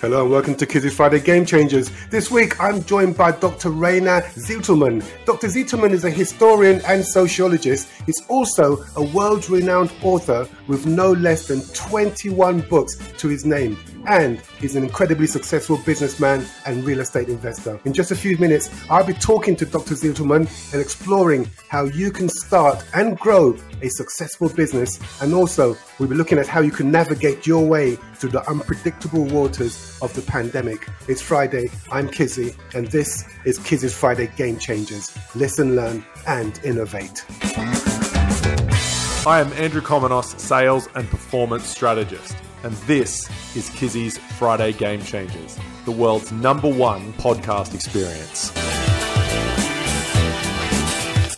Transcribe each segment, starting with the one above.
Hello and welcome to Kizzy's Friday Game Changers. This week I'm joined by Dr. Zitelmann. Dr. Zitelmann is a historian and sociologist. He's also a world-renowned author with no less than 21 books to his name. And he's an incredibly successful businessman and real estate investor. In just a few minutes, I'll be talking to Dr. Zitelmann and exploring how you can start and grow a successful business. And also, we'll be looking at how you can navigate your way through the unpredictable waters of the pandemic. It's Friday, I'm Kizzy, and this is Kizzy's Friday Game Changers. Listen, learn, and innovate. I am Andrew Komenos, Sales and Performance Strategist. And this is Kizzy's Friday Game Changers, the world's #1 podcast experience.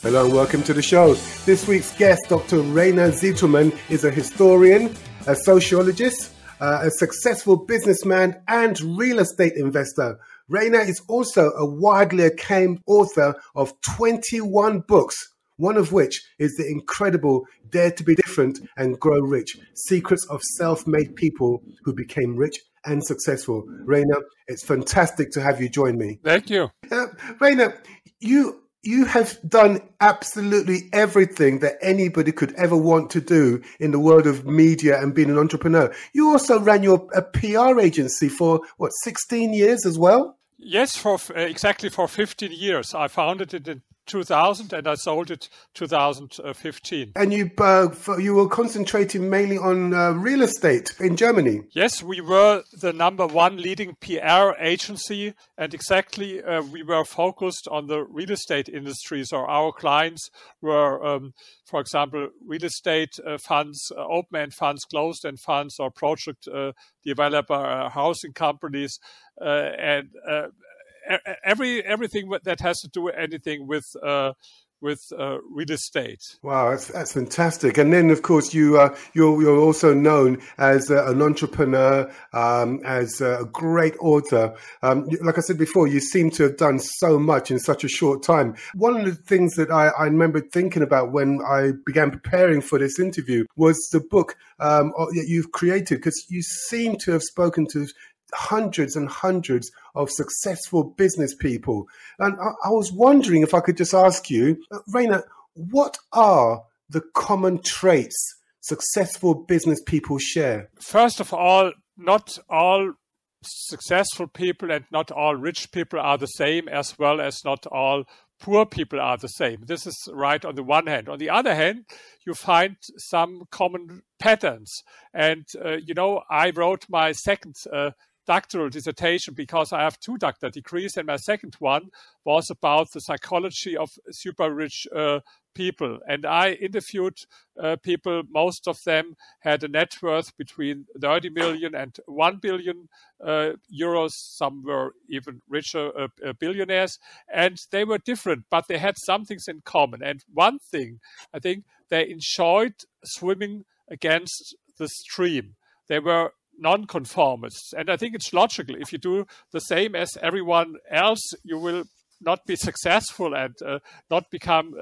Hello and welcome to the show. This week's guest, Dr. Zitelmann, is a historian, a sociologist, a successful businessman, and real estate investor. Rainer is also a widely acclaimed author of 21 books, one of which is the incredible Dare to be Different and Grow Rich, Secrets of Self-Made People Who Became Rich and Successful. Rainer, it's fantastic to have you join me. Thank you. Rainer, you have done absolutely everything that anybody could ever want to do in the world of media and being an entrepreneur. You also ran a PR agency for, 16 years as well? Yes, for 15 years. I founded it in 2000 and I sold it 2015. And you were concentrating mainly on real estate in Germany. Yes, we were the #1 leading PR agency, and we were focused on the real estate industry. So our clients were, for example, real estate funds, open-end funds, closed-end funds, or project developer housing companies, and everything that has to do with anything with real estate. Wow, that's fantastic. And then, of course, you're also known as an entrepreneur, as a great author. Like I said before, you seem to have done so much in such a short time. One of the things that I remember thinking about when I began preparing for this interview was the book that you've created, because you seem to have spoken to hundreds and hundreds of successful business people. And I was wondering if I could just ask you, Rainer, what are the common traits successful business people share? First of all, not all successful people and not all rich people are the same, as well as not all poor people are the same. This is right on the one hand. On the other hand, you find some common patterns. And, I wrote my second doctoral dissertation because I have 2 doctorate degrees, and my second one was about the psychology of super rich people. And I interviewed people, most of them had a net worth between 30 million and 1 billion euros. Some were even richer billionaires, and they were different, but they had some things in common. And one thing, I think, they enjoyed swimming against the stream. They were non-conformists. And I think it's logical. If you do the same as everyone else, you will not be successful and not become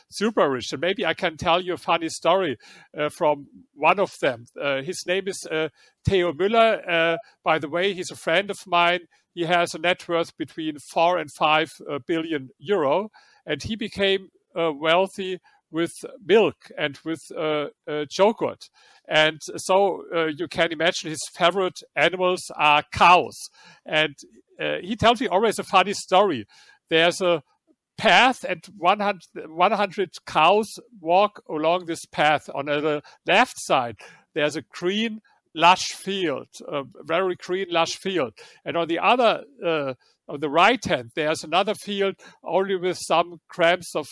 super rich. And maybe I can tell you a funny story from one of them. His name is Theo Müller. By the way, he's a friend of mine. He has a net worth between 4 and 5 billion euro. And he became wealthy with milk and with yogurt. And so you can imagine his favorite animals are cows. And he tells me always a funny story. There's a path and 100 cows walk along this path. On the left side, there's a green, lush field, a very green, lush field. And on the other on the right hand, there's another field only with some cramps of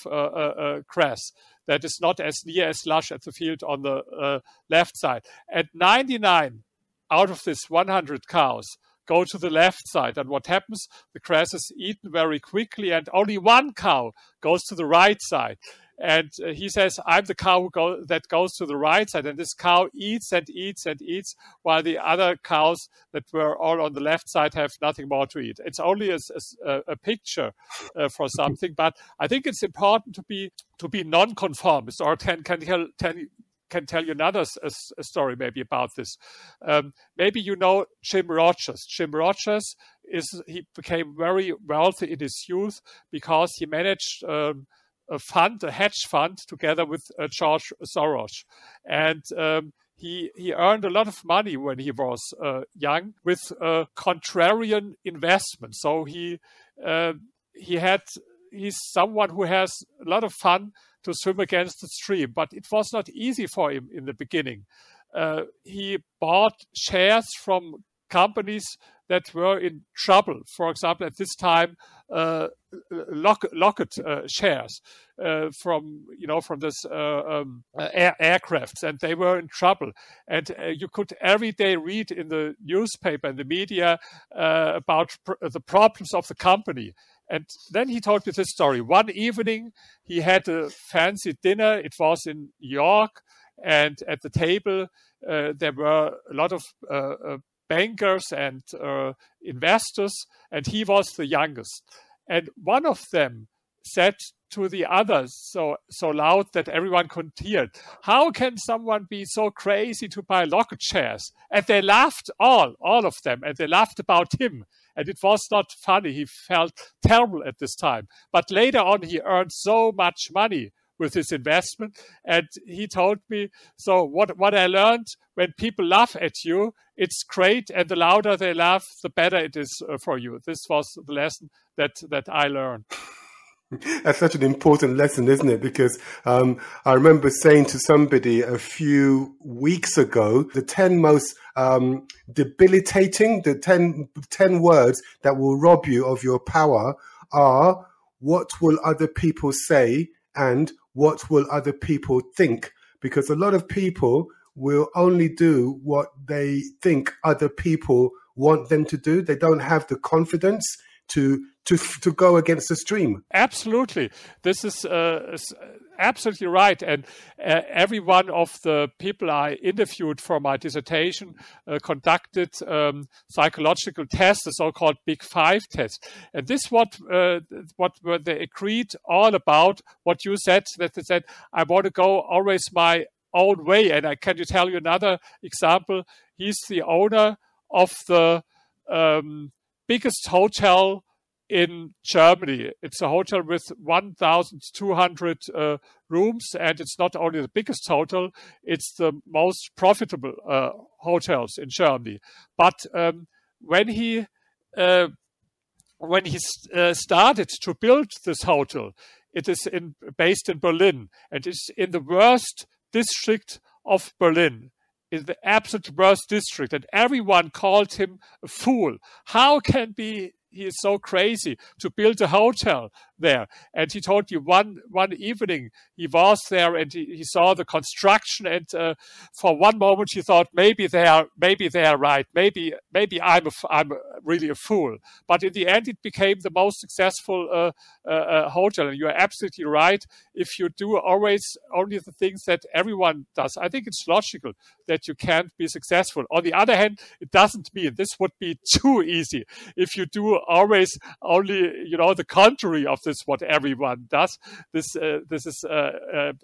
grass that is not as near as lush as the field on the left side. And 99 out of this 100 cows go to the left side. And what happens? The grass is eaten very quickly, and only 1 cow goes to the right side. And he says, I'm the cow that goes to the right side. And this cow eats and eats and eats, while the other cows that were all on the left side have nothing more to eat. It's only a picture for something. But I think it's important to be non-conformist, or can can tell you another story maybe about this. Maybe you know Jim Rogers. Jim Rogers he became very wealthy in his youth because he managed a hedge fund, together with George Soros, and he earned a lot of money when he was young with contrarian investment. So he's someone who has a lot of fun to swim against the stream, but it was not easy for him in the beginning. He bought shares from companies that were in trouble. For example, at this time, Lockheed shares from this aircrafts, and they were in trouble. And you could every day read in the newspaper and the media about the problems of the company. And then he told me this story. One evening, he had a fancy dinner. It was in New York, and at the table there were a lot of bankers and investors, and he was the youngest. And one of them said to the others so loud that everyone could hear it, "How can someone be so crazy to buy Lockheed shares?" And they laughed, all of them, and they laughed about him. And it was not funny. He felt terrible at this time. But later on, he earned so much money with his investment. And he told me, so what I learned, when people laugh at you, it's great. And the louder they laugh, the better it is for you. This was the lesson that I learned. That's such an important lesson, isn't it? Because I remember saying to somebody a few weeks ago, the 10 most debilitating, the 10 words that will rob you of your power are, what will other people say and what will other people think? Because a lot of people will only do what they think other people want them to do. They don't have the confidence to go against the stream. Absolutely. This is absolutely right. And every one of the people I interviewed for my dissertation conducted psychological tests, the so-called Big Five test. And this what were they agreed all about, what you said, that they said, I want to go always my own way. And can you tell you another example? He's the owner of the biggest hotel in Germany. It's a hotel with 1,200 rooms, and it's not only the biggest hotel, it's the most profitable hotels in Germany. But when he started to build this hotel, it is based in Berlin, and it's in the worst district of Berlin. In the absolute worst district, and everyone called him a fool. How can he is so crazy to build a hotel there? And he told me one evening he was there and he saw the construction, and for one moment he thought maybe they are right, maybe I'm really a fool. But in the end, it became the most successful hotel. And you are absolutely right. If you do always only the things that everyone does, I think it's logical that you can't be successful. On the other hand, it doesn't mean this would be too easy. If you do always only, the contrary of this, what everyone does, this is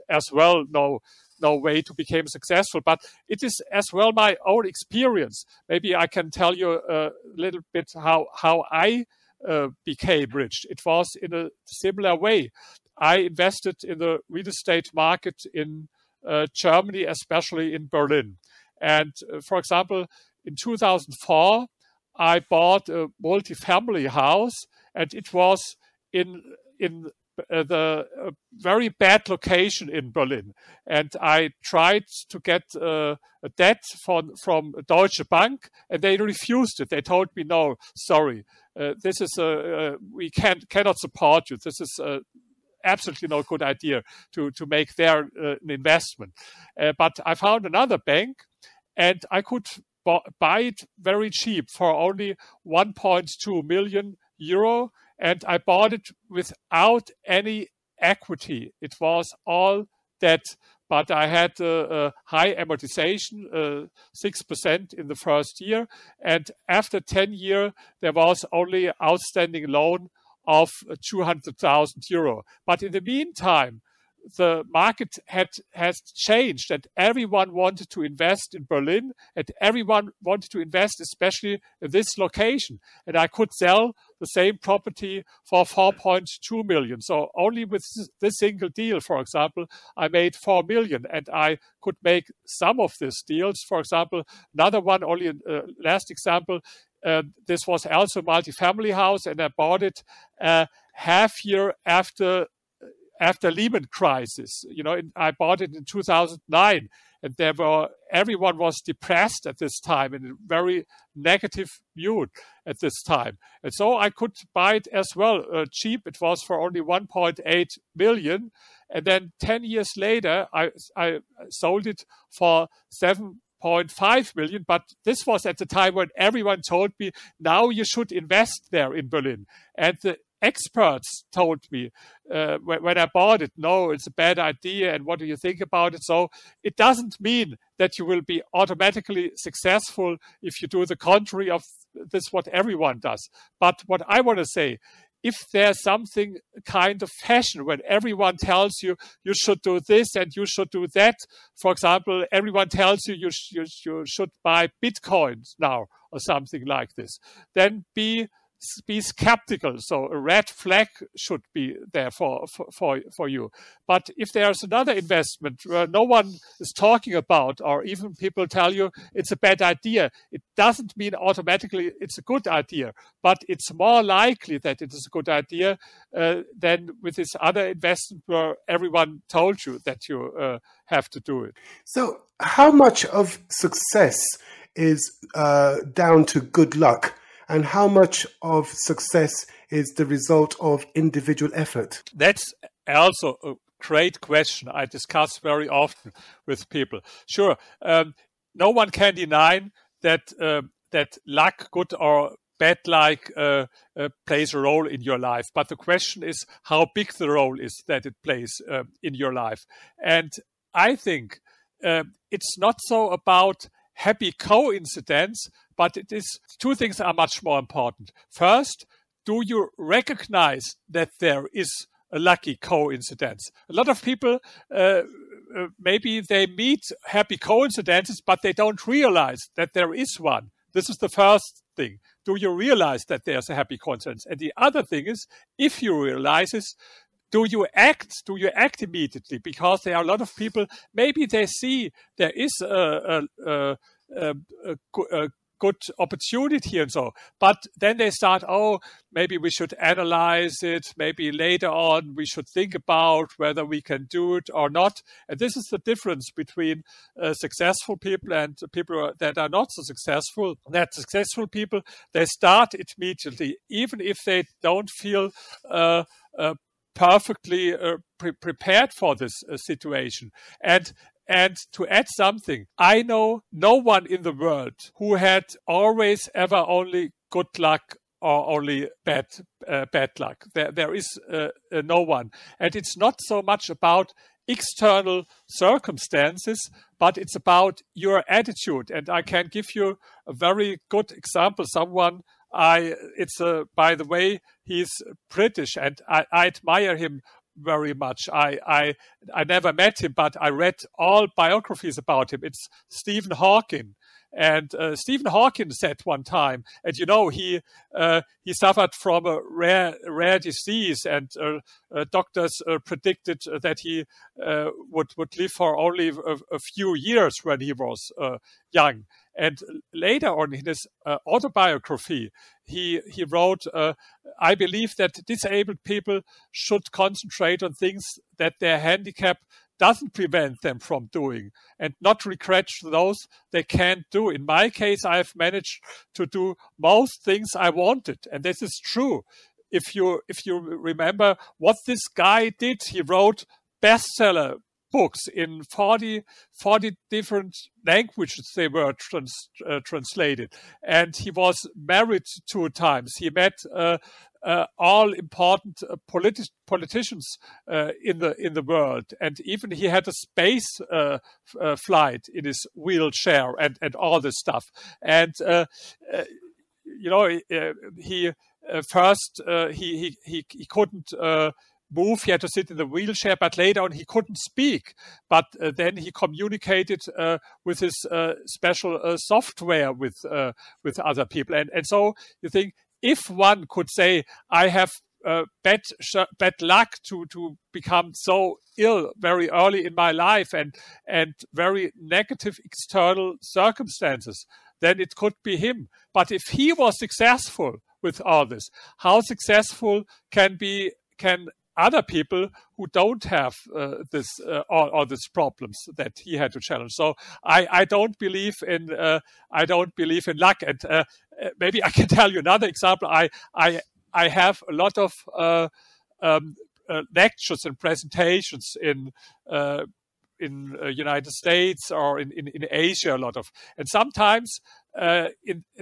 as well no way to become successful. But it is as well my own experience. Maybe I can tell you a little bit how I became rich. It was in a similar way. I invested in the real estate market in Germany, especially in Berlin. And for example, in 2004, I bought a multi-family house, and it was in the very bad location in Berlin. And I tried to get a debt from Deutsche Bank, and they refused it. They told me, no, sorry, this is we cannot support you. This is absolutely no good idea to make there an investment. But I found another bank, and I could buy it very cheap for only 1.2 million euro. And I bought it without any equity. It was all debt, but I had a high amortization, 6% in the first year. And after 10 years, there was only outstanding loan of 200,000 euro. But in the meantime, the market has changed, and everyone wanted to invest in Berlin, and everyone wanted to invest especially in this location. And I could sell the same property for 4.2 million. So only with this single deal, for example, I made 4 million, and I could make some of these deals. For example, another one, only last example, this was also a multifamily house, and I bought it half year after Lehman crisis. I bought it in 2009, and everyone was depressed at this time in a very negative mood at this time. And so I could buy it as well cheap. It was for only 1.8 million. And then 10 years later, I sold it for 7.5 million. But this was at the time when everyone told me, now you should invest there in Berlin. And the experts told me when I bought it, no, it's a bad idea, and what do you think about it? So it doesn't mean that you will be automatically successful if you do the contrary of this, what everyone does. But what I want to say, if there's something kind of fashion when everyone tells you you should do this and you should do that, for example, everyone tells you you should buy Bitcoins now or something like this, then be skeptical. So a red flag should be there for you. But if there's another investment where no one is talking about, or even people tell you it's a bad idea, it doesn't mean automatically it's a good idea, but it's more likely that it is a good idea than with this other investment where everyone told you that you have to do it. So how much of success is down to good luck, and how much of success is the result of individual effort? That's also a great question I discuss very often with people. Sure, no one can deny that luck, good or bad luck, plays a role in your life. But the question is how big the role is that it plays in your life. And I think it's not so about happy coincidence, but it is two things are much more important. First, do you recognize that there is a lucky coincidence? A lot of people, maybe they meet happy coincidences, but they don't realize that there is one. This is the first thing. Do you realize that there's a happy coincidence? And the other thing is, if you realize this, do you act? Do you act immediately? Because there are a lot of people, maybe they see there is a good opportunity and so, but then they start, maybe we should analyze it. Maybe later on we should think about whether we can do it or not. And this is the difference between successful people and people that are not so successful. That successful people, they start immediately, even if they don't feel perfectly prepared for this situation. And to add something, I know no one in the world who had always ever only good luck or only bad luck. There is no one. And it's not so much about external circumstances, but it's about your attitude. And I can give you a very good example. By the way, he's British, and I admire him very much. I never met him, but I read all biographies about him. It's Stephen Hawking. And Stephen Hawking said one time, and he suffered from a rare disease, and doctors predicted that he would live for only a few years when he was young. And later on in his autobiography, he wrote, I believe that disabled people should concentrate on things that their handicap doesn't prevent them from doing, and not regret those they can't do. In my case, I've managed to do most things I wanted, and this is true. If you remember what this guy did, he wrote bestseller books in 40 different languages. They were translated, and he was married 2 times. He met all important politicians in the world, and even he had a space flight in his wheelchair and all this stuff. And he couldn't move. He had to sit in the wheelchair, but later on he couldn't speak. But then he communicated with his special software with other people. And so you think, if one could say, I have bad luck to become so ill very early in my life and very negative external circumstances, then it could be him. But if he was successful with all this, how successful can other people who don't have all these problems that he had to challenge? So I don't believe in luck. And maybe I can tell you another example. I have a lot of lectures and presentations in United States or in Asia, a lot of, and sometimes at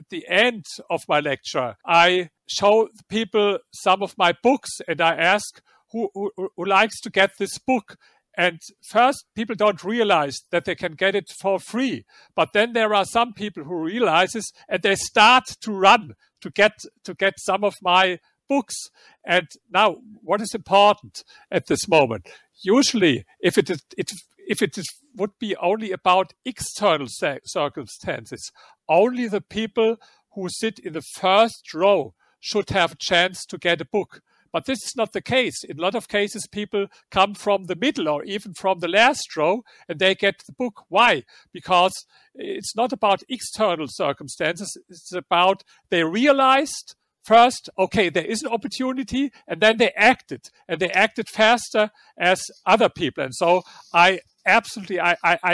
the end of my lecture, I show people some of my books and I ask who likes to get this book. And first, people don't realize that they can get it for free. But then there are some people who realizes and they start to run to get some of my books. And now, what is important at this moment? Usually, if it would be only about external circumstances, only the people who sit in the first row should have a chance to get a book. But this is not the case. In a lot of cases, people come from the middle or even from the last row and they get the book. Why? Because it's not about external circumstances. It's about they realized first, okay, there is an opportunity, and then they acted, and they acted faster as other people. And so I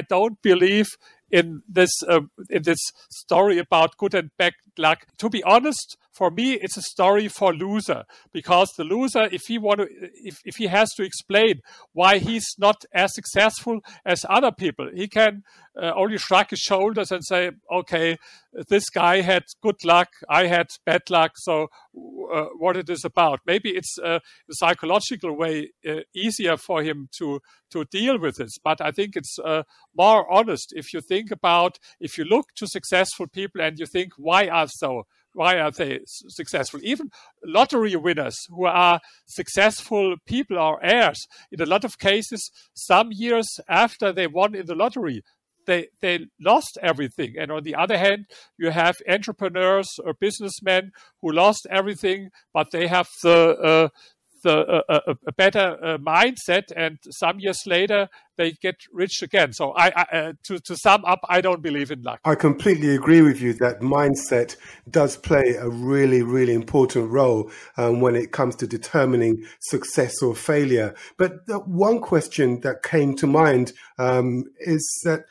don't believe in this story about good and bad luck. To be honest, for me, it's a story for loser, because the loser, if he has to explain why he's not as successful as other people, he can only shrug his shoulders and say, okay, this guy had good luck, I had bad luck, so what it is about. Maybe it's a psychological way easier for him to deal with this, but I think it's more honest if you look to successful people and you think, why are they successful? Even lottery winners who are successful people or heirs, in a lot of cases, some years after they won in the lottery, they lost everything. And on the other hand, you have entrepreneurs or businessmen who lost everything, but they have a better mindset, and some years later they get rich again. So to sum up, I don't believe in luck. I completely agree with you that mindset does play a really, really important role when it comes to determining success or failure. But the one question that came to mind is that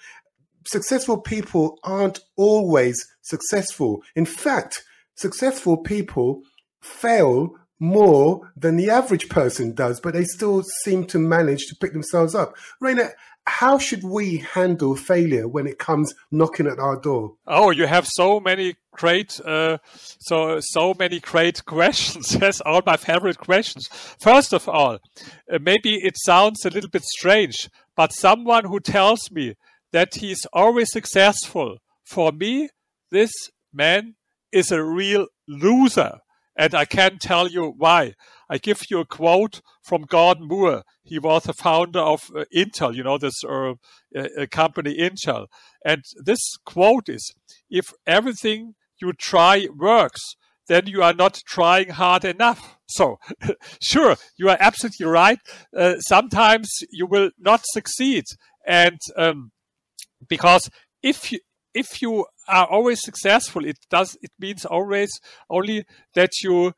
successful people aren't always successful. In fact, successful people fail more than the average person does, but they still seem to manage to pick themselves up. Rainer, how should we handle failure when it comes knocking at our door? Oh, you have so many great, so many great questions. That's all my favorite questions. First of all, maybe it sounds a little bit strange, but someone who tells me that he's always successful, for me, this man is a real loser. And I can tell you why. I give you a quote from Gordon Moore. He was the founder of Intel, this company Intel. And this quote is, if everything you try works, then you are not trying hard enough. So, sure, you are absolutely right. Sometimes you will not succeed. And because if you are always successful, it means always only that you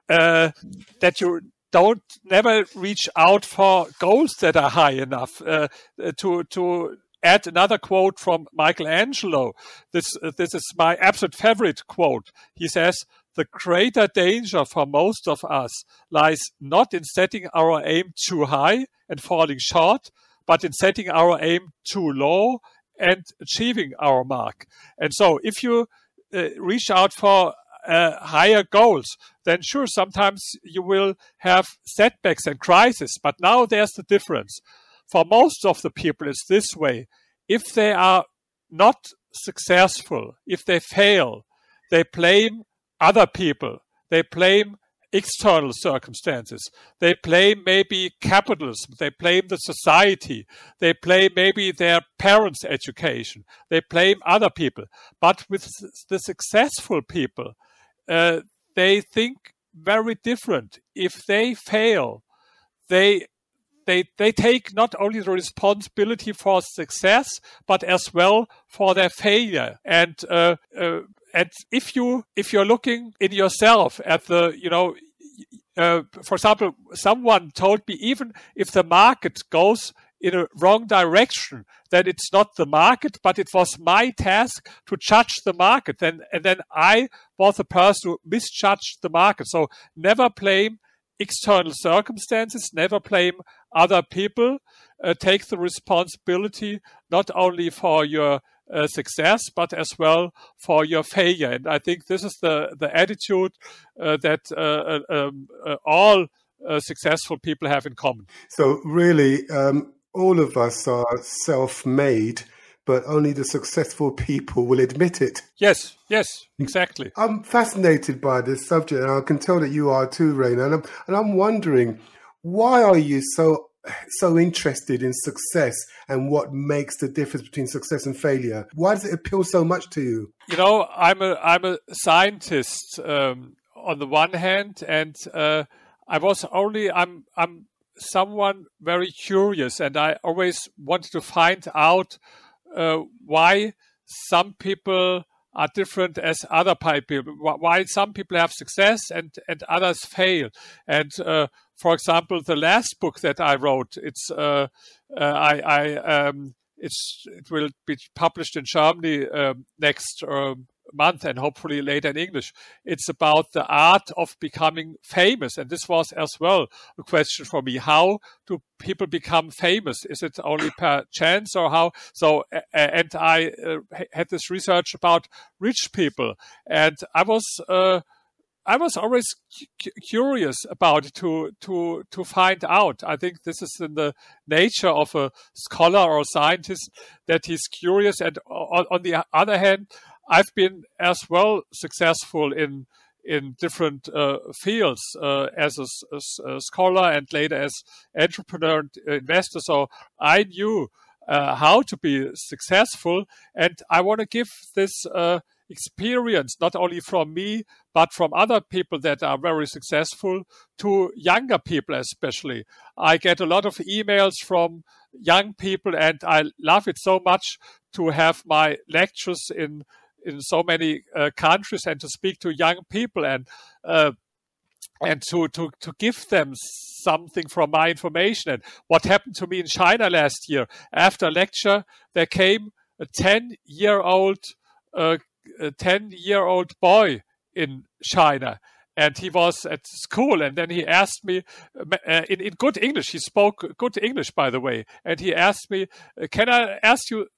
don't never reach out for goals that are high enough. To add another quote from Michelangelo, this is my absolute favorite quote. He says, "The greater danger for most of us lies not in setting our aim too high and falling short, but in setting our aim too low and achieving our mark." And so if you reach out for higher goals, then sure, sometimes you will have setbacks and crises. But now there's the difference. For most of the people, it's this way. If they are not successful, if they fail, they blame other people. They blame external circumstances. They blame maybe capitalism. They blame the society. They blame maybe their parents' education. They blame other people. But with the successful people, they think very different. If they fail, they take not only the responsibility for success, but as well for their failure. And if you're looking in yourself at the, for example, someone told me, even if the market goes in a wrong direction, then it's not the market, but it was my task to judge the market. And then I was the person who misjudged the market. So never blame external circumstances, never blame other people. Take the responsibility not only for your success, but as well for your failure. And I think this is the attitude that all successful people have in common. So really, all of us are self-made, but only the successful people will admit it. Yes, exactly. I'm fascinated by this subject, and I can tell that you are too, Rainer. And I'm wondering, why are you so interested in success and what makes the difference between success and failure? Why does it appeal so much to you? I'm a scientist on the one hand, and I'm someone very curious, and I always wanted to find out why some people are different as other people, why some people have success and others fail. And for example, the last book that I wrote, it will be published in Germany next month, and hopefully later in English. It's about the art of becoming famous, and this was as well a question for me. How do people become famous? Is it only per chance, or how? So, and I had this research about rich people, and I was always curious about it to find out. I think this is in the nature of a scholar or a scientist, that he's curious. And on the other hand, I've been as well successful in different fields as a scholar and later as entrepreneur and investor. So I knew how to be successful, and I want to give this experience not only from me but from other people that are very successful to younger people especially. I get a lot of emails from young people, and I love it so much to have my lectures in so many countries and to speak to young people and to give them something from my information. And what happened to me in China last year, after a lecture, there came a 10-year-old boy in China. And he was at school, and then he asked me in good English. He spoke good English, by the way. And he asked me, "Can I ask you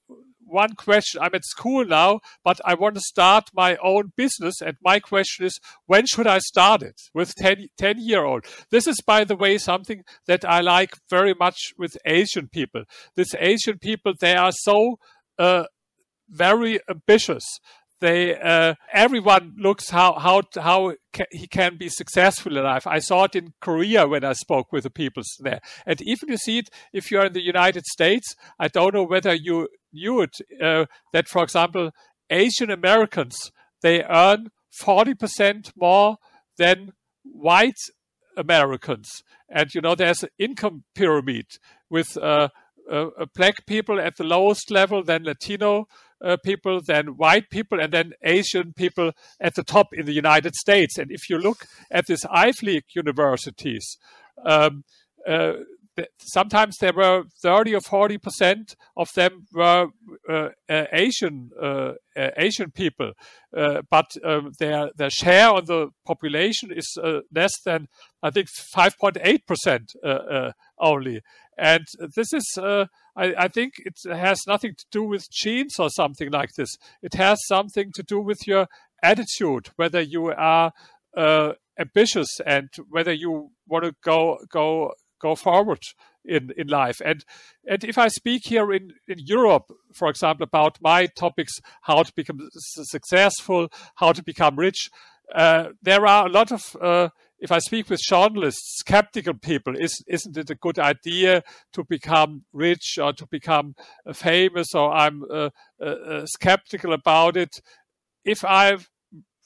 one question? I'm at school now, but I want to start my own business. And my question is, when should I start it?" With 10-year-old. This is, by the way, something that I like very much with Asian people. These Asian people, they are so very ambitious. Everyone looks how he can be successful in life. I saw it in Korea when I spoke with the people there. And even you see it if you're in the United States. I don't know whether you knew it, that, for example, Asian Americans, they earn 40% more than white Americans. And, there's an income pyramid with black people at the lowest level, then Latino people, then white people, and then Asian people at the top in the United States. And if you look at these Ivy League universities, sometimes there were 30 or 40% of them were Asian people, but their share on the population is less than, I think, 5.8% only. And this is, I think it has nothing to do with genes or something like this. It has something to do with your attitude, whether you are ambitious and whether you want to go forward in life. And if I speak here in Europe, for example, about my topics, how to become successful, how to become rich, there are a lot of if I speak with journalists, skeptical people, isn't it a good idea to become rich or to become famous, or I'm skeptical about it. If I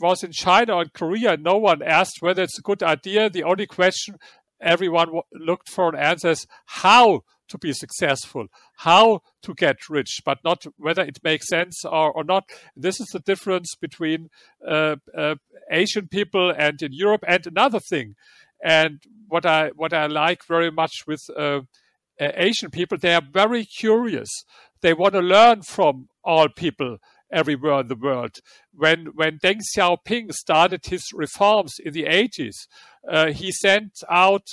was in China or in Korea, no one asked whether it's a good idea. The only question everyone looked for an answer is how to be successful, how to get rich, but not whether it makes sense or not. This is the difference between Asian people and in Europe. And another thing, and what I like very much with Asian people, they are very curious. They want to learn from all people everywhere in the world. When Deng Xiaoping started his reforms in the 80s, he sent out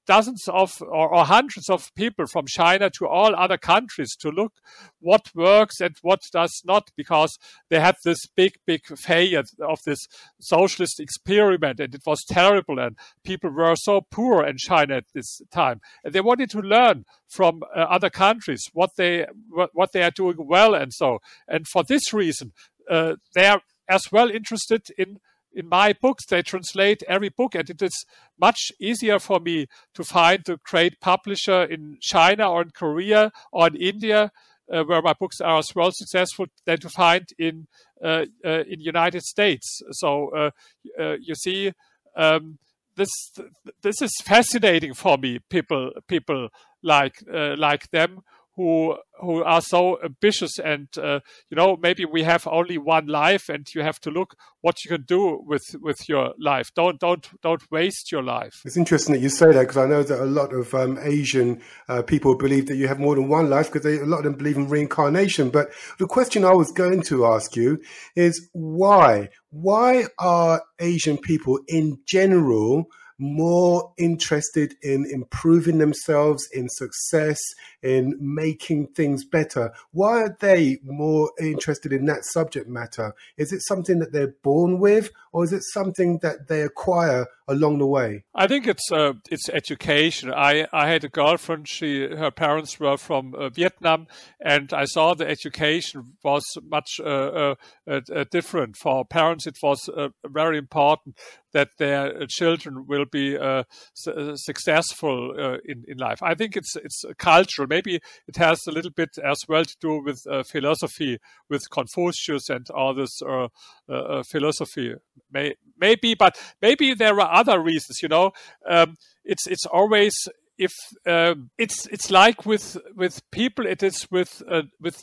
dozens of or hundreds of people from China to all other countries to look what works and what does not, because they had this big failure of this socialist experiment, and it was terrible, and people were so poor in China at this time, and they wanted to learn from other countries what they are doing well, and for this reason they are as well interested in my books. They translate every book, and it is much easier for me to find a great publisher in China or in Korea or in India, where my books are as well successful, than to find in United States. So you see, this is fascinating for me. People like them who are so ambitious, and maybe we have only one life, and you have to look what you can do with your life. Don't waste your life. It's interesting that you say that, because I know that a lot of Asian people believe that you have more than one life, because a lot of them believe in reincarnation. But the question I was going to ask you is why? Why are Asian people in general more interested in improving themselves, in success, in making things better? Why are they more interested in that subject matter? Is it something that they're born with, or is it something that they acquire along the way? I think it's education. I had a girlfriend. Her parents were from Vietnam, and I saw the education was much different. For parents, it was very important that their children will be successful in life. I think it's cultural. Maybe it has a little bit as well to do with philosophy, with Confucius and all this philosophy. Maybe, but maybe there are other reasons. It's always, if it's like with people, it is with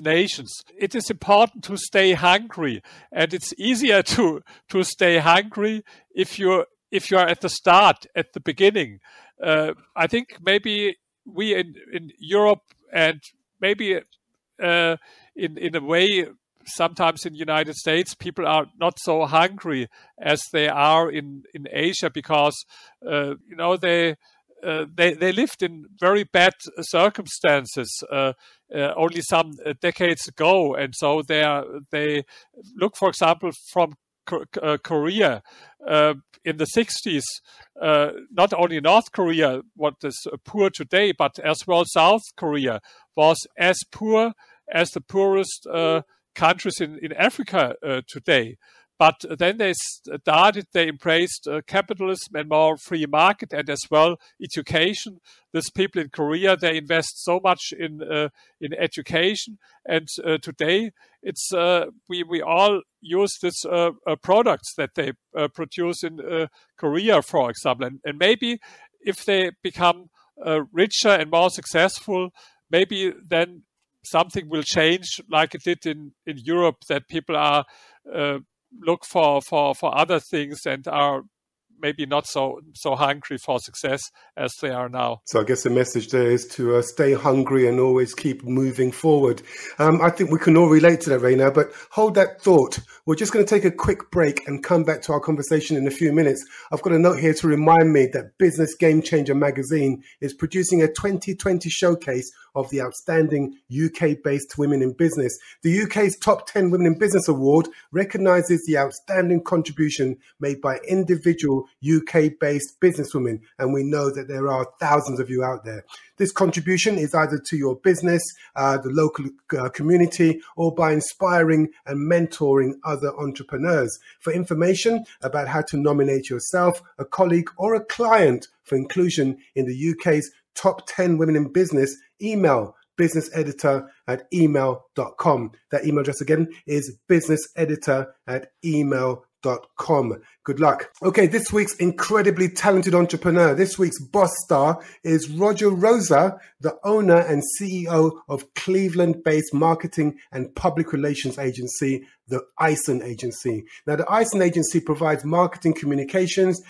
nations. It is important to stay hungry, and it's easier to stay hungry if you are at the start, at the beginning. I think maybe we in Europe, and maybe in a way, sometimes in the United States, people are not so hungry as they are in Asia, because they lived in very bad circumstances only some decades ago, and so they look, for example, from Korea in the 60s. Not only North Korea, what is poor today, but as well South Korea was as poor as the poorest countries in Africa today. But then they embraced capitalism and more free market, and as well education. These people in Korea, they invest so much in education, and today it's we all use these products that they produce in Korea, for example. And maybe if they become richer and more successful, maybe then something will change, like it did in Europe, that people are look for other things and are maybe not so hungry for success as they are now. So I guess the message there is to stay hungry and always keep moving forward. I think we can all relate to that, Rainer, but hold that thought. We're just going to take a quick break and come back to our conversation in a few minutes. I've got a note here to remind me that Business Game Changer magazine is producing a 2020 showcase of the outstanding UK-based women in business. The UK's Top 10 Women in Business Award recognises the outstanding contribution made by individual UK-based businesswomen, and we know that there are thousands of you out there. This contribution is either to your business, the local community, or by inspiring and mentoring other entrepreneurs. For information about how to nominate yourself, a colleague, or a client for inclusion in the UK's top 10 women in business, email businesseditor@email.com. That email address again is businesseditor@email.com. Good luck. Okay, this week's incredibly talented entrepreneur, this week's boss star is Roger Rosa, the owner and CEO of Cleveland-based marketing and public relations agency, the Eisen Agency. Now, the Eisen Agency provides marketing communications,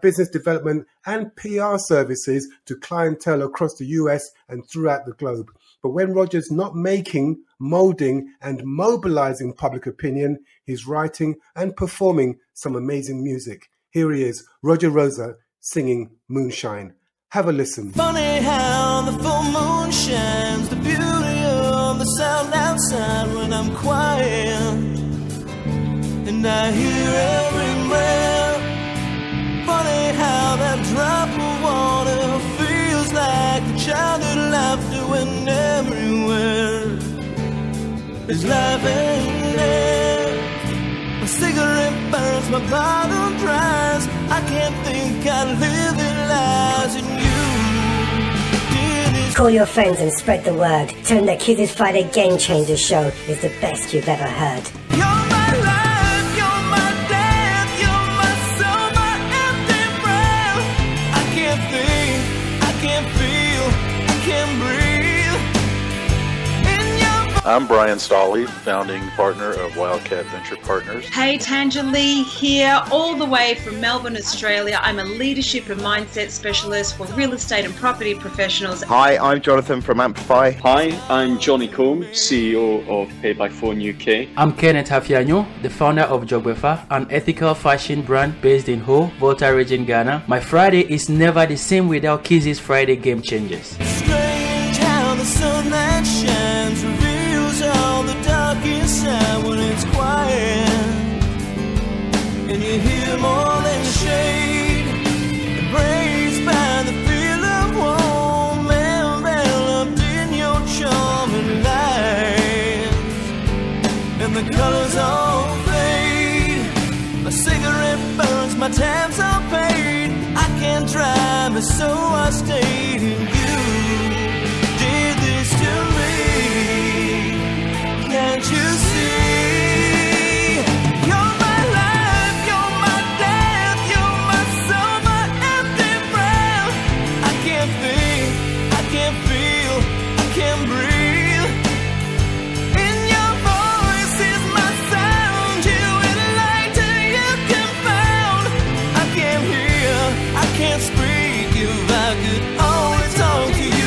business development, and PR services to clientele across the US and throughout the globe. But when Roger's not making, molding, and mobilizing public opinion, he's writing and performing some amazing music. Here he is, Roger Rosa, singing Moonshine. Have a listen. Funny how the full moon shines, the beauty of the sound outside when I'm quiet, and I hear every breath. Funny how that drop of water feels like the childhood laughter when everywhere is life and death. My cigarette burns, my bottle dries. I can't think I live in lies in you. Call your friends and spread the word. Tell them that Kizzy's Friday Game Changer show is the best you've ever heard. You're my life, you're my death, you're my soul, my empty breath. I can't think, I can't feel, I can't breathe. I'm Brian Stolley, founding partner of Wildcat Venture Partners. Hey, Tanja Lee here, all the way from Melbourne, Australia. I'm a leadership and mindset specialist for real estate and property professionals. Hi, I'm Jonathan from Amplify. Hi, I'm Johnny Combe, CEO of Pay by Phone UK. I'm Kenneth Hafianyo, the founder of Jogwefa, an ethical fashion brand based in Ho, Volta region, Ghana. My Friday is never the same without Kizzy's Friday Game Changers. Strange how the sunlight shines, reveals all the dark inside when it's quiet, and you hear more than shade, embraced by the feel of warm, enveloped in your charming light, and the colors all fade. My cigarette burns, my tabs are paid. I can't drive, so I stayed in you. Did this to me? Can't you see? You're my life, you're my death, you're my soul, my empty breath. I can't think, I can't feel, I can't breathe. In your voice is my sound, you enlighten, you confound. I can't hear, I can't speak, if I could only talk to you.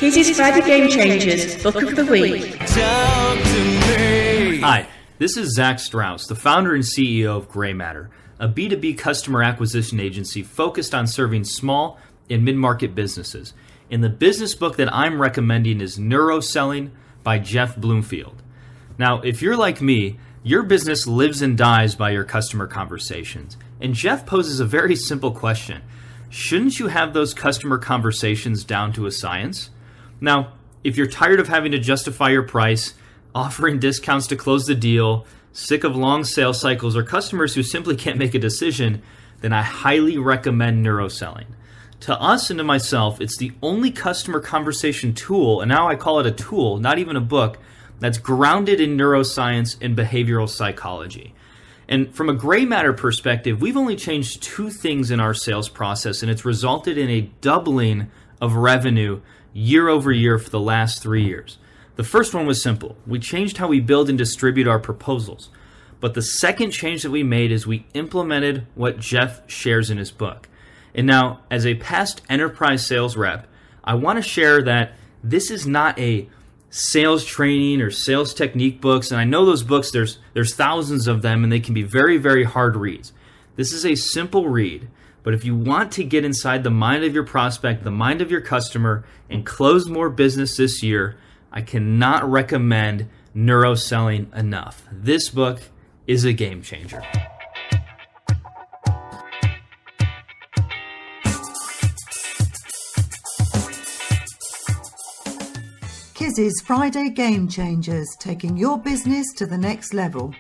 Kizzy's Friday Game Changers Book of the Week. Talk to me. Hi, this is Zach Strauss, the founder and CEO of Gray Matter, a B2B customer acquisition agency focused on serving small and mid-market businesses. And the business book that I'm recommending is Neuroselling by Jeff Bloomfield. Now, if you're like me, your business lives and dies by your customer conversations. And Jeff poses a very simple question. Shouldn't you have those customer conversations down to a science? Now, if you're tired of having to justify your price, offering discounts to close the deal, sick of long sales cycles, or customers who simply can't make a decision, then I highly recommend Neuroselling. To us and to myself, it's the only customer conversation tool, and now I call it a tool, not even a book, that's grounded in neuroscience and behavioral psychology. And from a Gray Matter perspective, we've only changed 2 things in our sales process, and it's resulted in a doubling of revenue year over year for the last 3 years. The first one was simple. We changed how we build and distribute our proposals. But the second change that we made is we implemented what Jeff shares in his book. And now, as a past enterprise sales rep, I want to share that this is not a sales training or sales technique books. And I know those books, there's thousands of them, and they can be very, very hard reads. This is a simple read. But if you want to get inside the mind of your prospect, the mind of your customer, and close more business this year, I cannot recommend Neuroselling enough. This book is a game changer. Kizzy's Friday Game Changers, taking your business to the next level.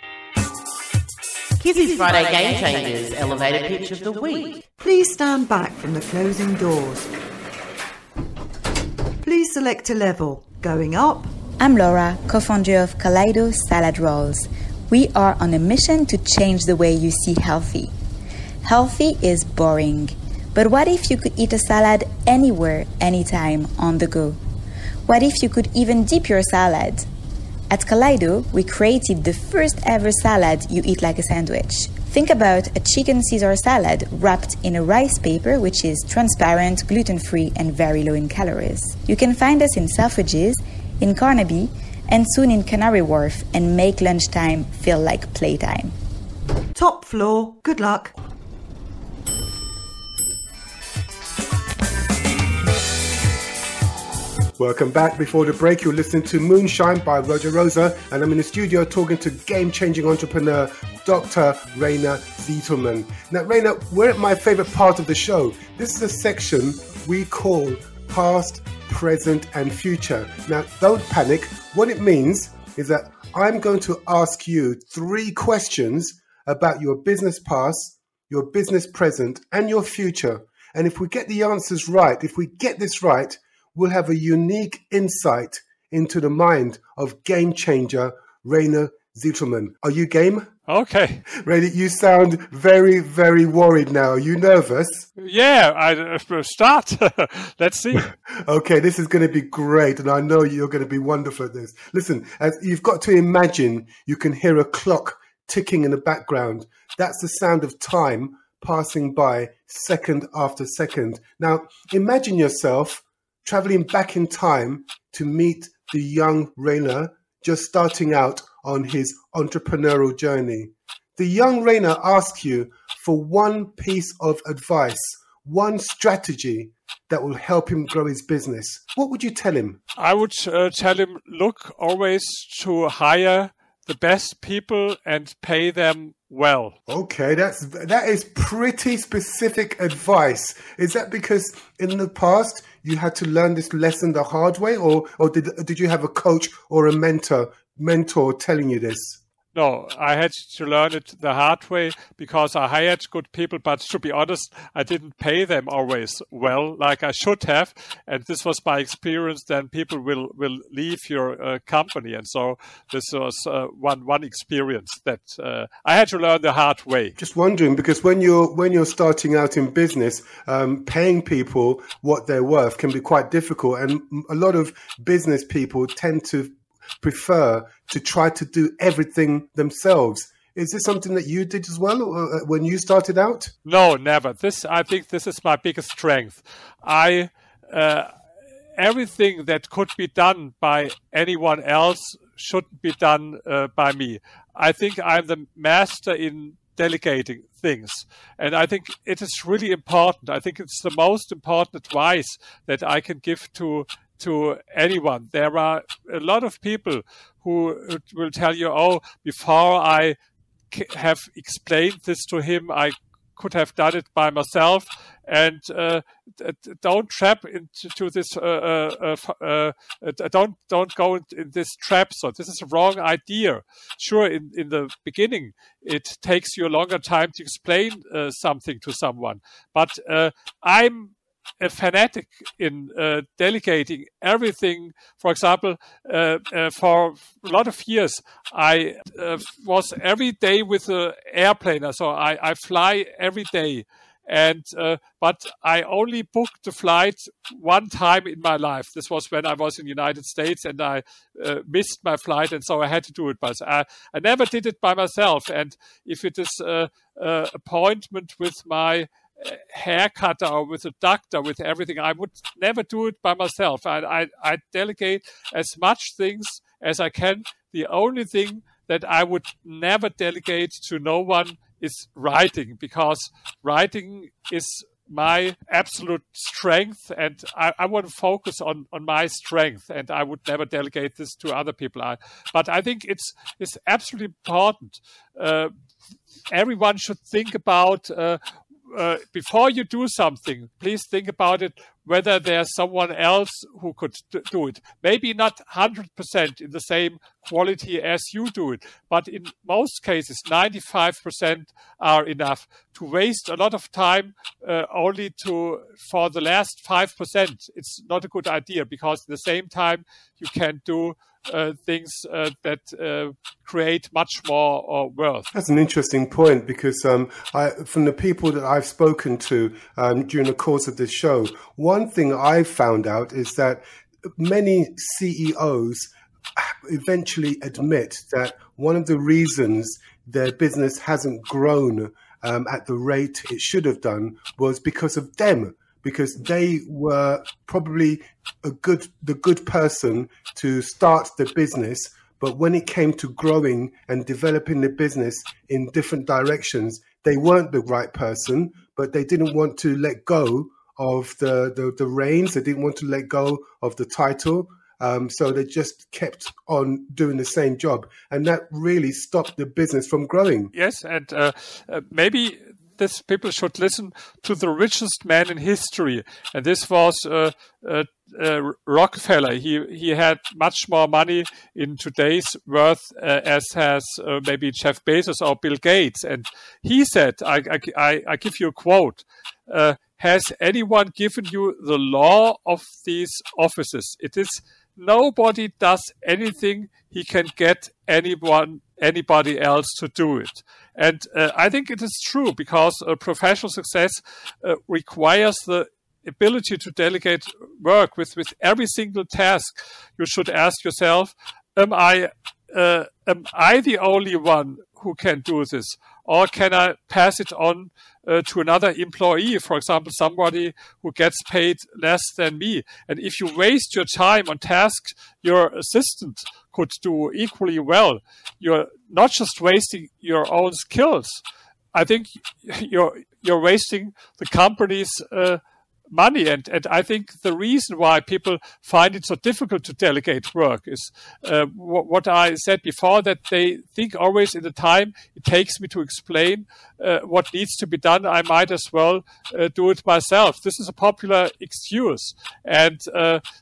Kizzy's Friday Game Changers Elevator Pitch of the Week. Please stand back from the closing doors. Please select a level. Going up. I'm Laura, co-founder of Kaleido Salad Rolls. We are on a mission to change the way you see healthy. Healthy is boring. But what if you could eat a salad anywhere, anytime, on the go? What if you could even dip your salad? At Kaleido, we created the first ever salad you eat like a sandwich. Think about a chicken Caesar salad wrapped in a rice paper which is transparent, gluten-free and very low in calories. You can find us in Selfridges, in Carnaby and soon in Canary Wharf and make lunchtime feel like playtime. Top floor, good luck. Welcome back. Before the break, you're listening to Moonshine by Roger Rosa, and I'm in the studio talking to game-changing entrepreneur Dr. Rainer Zitelmann. Now, Rainer, we're at my favorite part of the show. This is a section we call Past, Present, and Future. Now, don't panic. What it means is that I'm going to ask you 3 questions about your business past, your business present, and your future. And if we get the answers right, if we get this right, we'll have a unique insight into the mind of game changer Rainer Zitelmann. Are you game? Okay. Rainer, you sound very, very worried now. Are you nervous? Yeah, I start. Let's see. Okay, this is going to be great, and I know you're going to be wonderful at this. Listen, as you've got to imagine you can hear a clock ticking in the background. That's the sound of time passing by second after second. Now, imagine yourself traveling back in time to meet the young Rainer just starting out on his entrepreneurial journey. The young Rainer asks you for one piece of advice, one strategy that will help him grow his business. What would you tell him? I would tell him, look always to hire the best people and pay them well. Okay, that is pretty specific advice. Is that because in the past you had to learn this lesson the hard way, or did you have a coach or a mentor telling you this? No, I had to learn it the hard way because I hired good people, but to be honest, I didn't pay them always well like I should have. And this was my experience. Then people will leave your company. And so this was one experience that I had to learn the hard way. Just wondering, because when you're starting out in business, paying people what they're worth can be quite difficult. And a lot of business people tend to prefer to try to do everything themselves. Is this something that you did as well when you started out? No, never. I think this is my biggest strength. I everything that could be done by anyone else shouldn't be done by me. I think I'm the master in delegating things. And I think it is really important. I think it's the most important advice that I can give to anyone. There are a lot of people who will tell you, oh, before I have explained this to him, I could have done it by myself. And don't trap into this. Don't go in this trap. So this is a wrong idea. Sure, in the beginning, it takes you a longer time to explain something to someone. But I'm a fanatic in delegating everything. For example, for a lot of years, I was every day with an airplane. So I fly every day. And but I only booked the flight one time in my life. This was when I was in the United States, and I missed my flight, and so I had to do it. But I never did it by myself. And if it is an appointment with my haircutter or with a doctor, with everything, I would never do it by myself. I delegate as much things as I can. The only thing that I would never delegate to no one is writing, because writing is my absolute strength, and I want to focus on my strength, and I would never delegate this to other people. But I think it's absolutely important. Everyone should think about before you do something, please think about it, whether there's someone else who could do it. Maybe not 100% in the same quality as you do it, but in most cases, 95% are enough. To waste a lot of time only for the last 5%, it's not a good idea, because at the same time, you can do things that create much more wealth. That's an interesting point, because from the people that I've spoken to during the course of this show, one thing I've found out is that many CEOs eventually admit that one of the reasons their business hasn't grown at the rate it should have done was because of them. Because they were probably the good person to start the business, but when it came to growing and developing the business in different directions, they weren't the right person, but they didn't want to let go of the reins. They didn't want to let go of the title. So they just kept on doing the same job. And that really stopped the business from growing. Yes, and maybe people should listen to the richest man in history, and this was Rockefeller. He had much more money in today's worth as has maybe Jeff Bezos or Bill Gates. And he said, I give you a quote, has anyone given you the law of these offices? It is nobody does anything he can get anybody else to do it. And I think it is true, because professional success requires the ability to delegate work with every single task. You should ask yourself, am I the only one who can do this? Or can I pass it on to another employee, for example, somebody who gets paid less than me? And if you waste your time on tasks your assistant could do equally well, you're not just wasting your own skills. I think you're wasting the company's money. And I think the reason why people find it so difficult to delegate work is what I said before, that they think always in the time it takes me to explain what needs to be done, I might as well do it myself. This is a popular excuse. And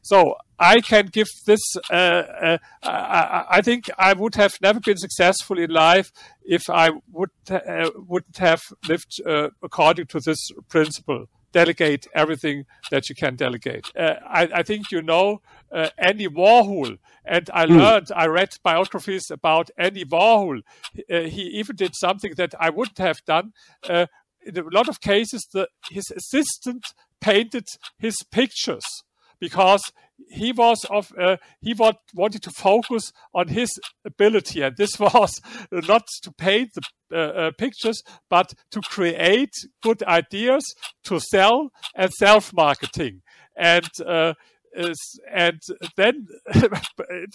so I can give this, I think I would have never been successful in life if I wouldn't have lived according to this principle. Delegate everything that you can delegate. I think you know Andy Warhol, and I read biographies about Andy Warhol. He even did something that I wouldn't have done. In a lot of cases, his assistant painted his pictures, because he wanted to focus on his ability, and this was not to paint the pictures, but to create good ideas to sell and self-marketing. And and then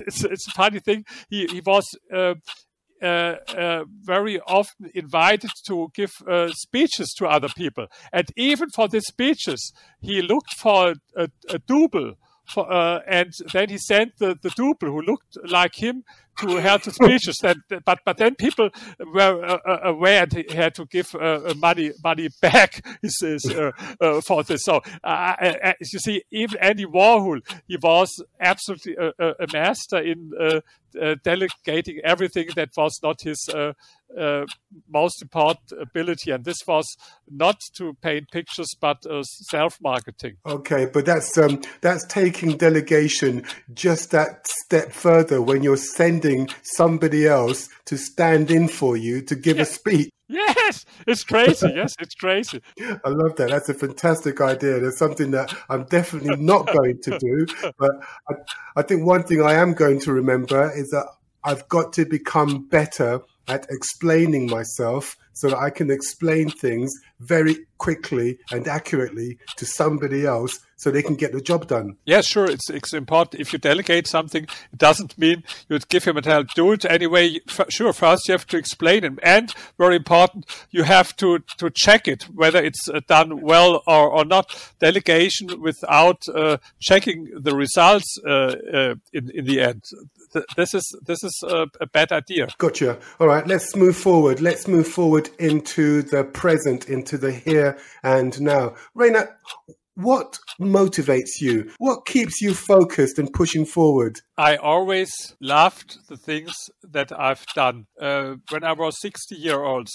it's a funny thing. He was very often invited to give speeches to other people, and even for the speeches, he looked for a double. And then he sent the double who looked like him to hear the speeches. But then people were aware and he had to give money back for this. So you see, even Andy Warhol, he was absolutely a master in delegating everything that was not his most important ability, and this was not to paint pictures but self-marketing. Okay, but that's taking delegation just that step further when you're sending somebody else to stand in for you to give a speech. Yes, it's crazy. Yes, it's crazy. I love that. That's a fantastic idea. There's something that I'm definitely not going to do. But I think one thing I am going to remember is that I've got to become better at explaining myself so that I can explain things very quickly and accurately to somebody else so they can get the job done. Yeah, sure. It's important. If you delegate something, it doesn't mean you give him a tell. Do it anyway. Sure, first you have to explain it. And very important, you have to check it, whether it's done well or not. Delegation without checking the results in the end. This is a bad idea. Gotcha. All right, let's move forward. Let's move forward into the present, into the here and now. Raina, what motivates you? What keeps you focused and pushing forward? I always loved the things that I've done. When I was 60-year-old,